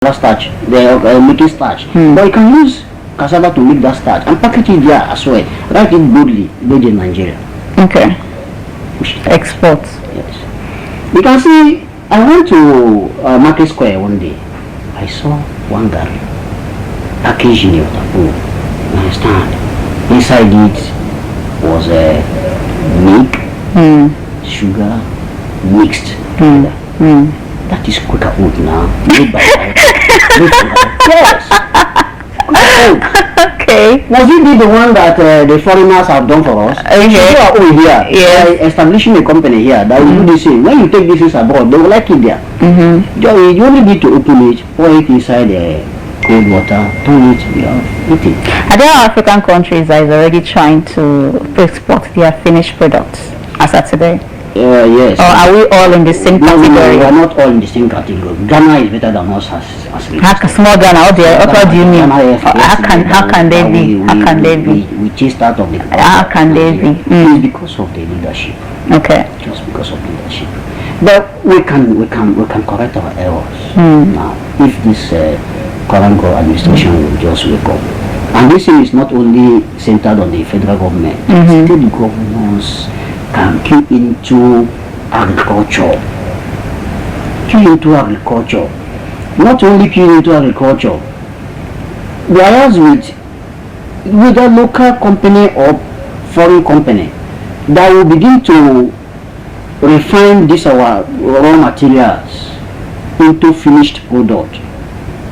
starch, they are making starch. But you can use cassava to make that starch and package it there as well. Write it boldly, made in Nigeria. Okay. Exports. Yes. You can see, I went to Market Square one day. I saw one guy packaged in Yotapu. You understand? Inside it was milk, sugar, mixed together. That is Quaker Oat now. Made by yes. Okay. Was it the one that the foreigners have done for us? Okay. Here, yes. Establishing a company here that will do the same. When you take this is abroad, they will like it there. You only need to open it, pour it inside cold water, turn it, eat it. Are there African countries that is already trying to export their finished products as of today? Yes. Or are we all in the same category? No, we are not all in the same category. Ghana is better than us as small Ghana, what do you mean? How can they be? How can they be? We chased out of the How can they be? It's because of the leadership. Okay. Just because of leadership. But we can correct our errors now if this current administration will just wake up. And this thing is not only centered on the federal government. State governors can key into agriculture. Key into agriculture. Not only key into agriculture. Whereas with a local company or foreign company that will begin to refine this our raw materials into finished product.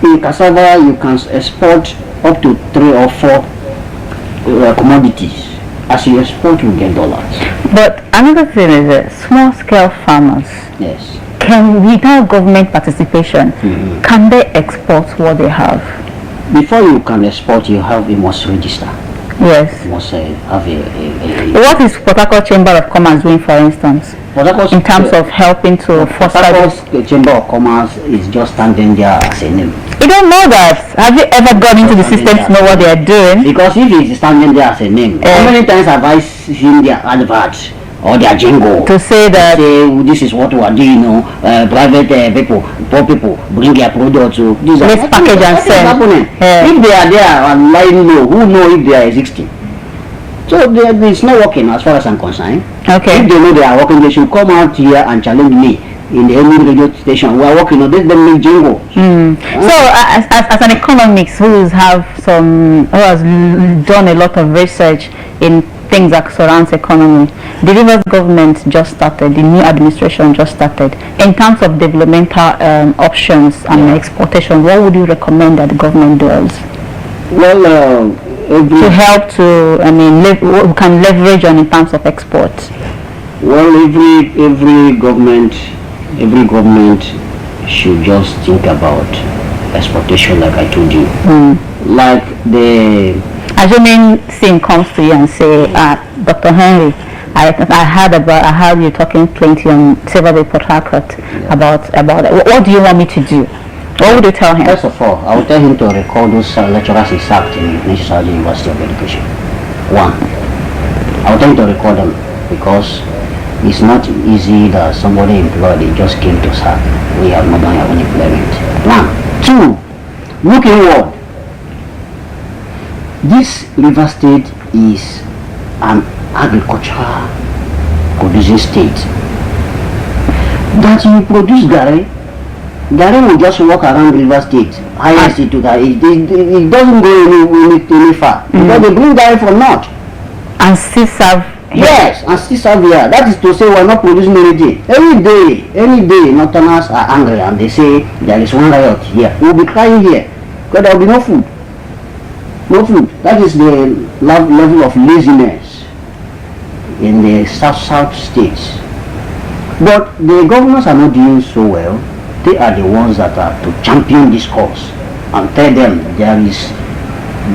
In cassava, you can export up to 3 or 4 commodities. As you export, you get dollars. But another thing is that small-scale farmers, yes, can without government participation, can they export what they have? Before you can export, you must register. Yes. You must have What is Port Harcourt Chamber of Commerce doing, for instance, in terms of helping to foster this? The Chamber of Commerce is just standing there as a name. You don't know that. Have you ever gone into the system to know what they are doing? Because if it's standing there as a name, how many times have I seen their adverts or their jingle to say that this is what we are doing? Private people, poor people, bring their product to this. Let's package and sell. If they are there and lying low, who know if they are existing? So it's not working as far as I'm concerned. Okay. If they know they are working, they should come out here and challenge me in the any radio station. We are working on this, then make jingle. So as an economist who has done a lot of research in things that surrounds economy, the Rivers government just started, the new administration just started. In terms of developmental options and exportation, what would you recommend that the government does? Well, to help to, who can leverage on in terms of exports? Well, every government should just think about exportation, like I told you. Like assuming Sim comes to you and say, Dr. Henry, I heard you talking plenty on Silver Bay Port Harcourt about it. What do you want me to do? What would you tell him? First of all, I will tell him to record those lecturers he sacked in National University of Education. One, I will tell him to record them because it's not easy that somebody employed, they just came to sack. We have not done our own employment. One. Two, look inward. This River State is an agricultural producing state. That you produce Gary will just walk around River State, highest it to that. It doesn't go any far. Because they bring Gary from north. And still serve here. Yes, and still serve here. That is to say we're not producing anything. Any day, Northerners are angry and they say there is one riot here. We'll be crying here because there will be no food. No food. That is the level of laziness in the south states. But the governors are not doing so well. They are the ones that are to champion this cause and tell them there is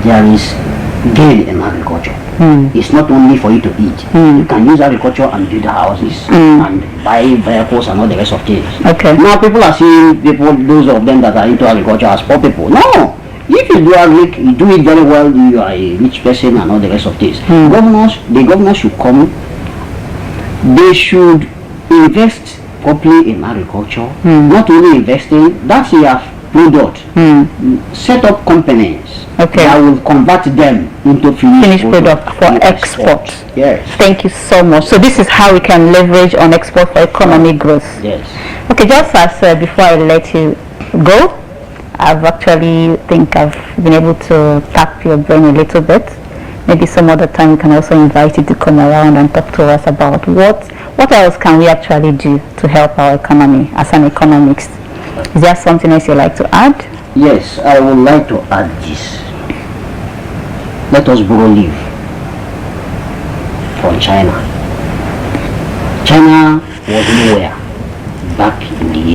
gain in agriculture. It's not only for you to eat. You can use agriculture and build houses and buy vehicles and all the rest of things. Okay. Now people are seeing those of them that are into agriculture as poor people. No. If you do agric, you do it very well, you are a rich person and all the rest of things. The governors should come. They should invest properly in agriculture. Not only investing, that you have product, set up companies Okay. that will convert them into Finished product for and export. Yes. Thank you so much. So this is how we can leverage on export for economic growth. Yes. Okay, just as before I let you go, I've actually think I've been able to tap your brain a little bit. Maybe some other time we can also invite you to come around and talk to us about what else can we actually do to help our economy as an economist. Is there something else you'd like to add? Yes, I would like to add this. Let us borrow leave from China. China was nowhere back in the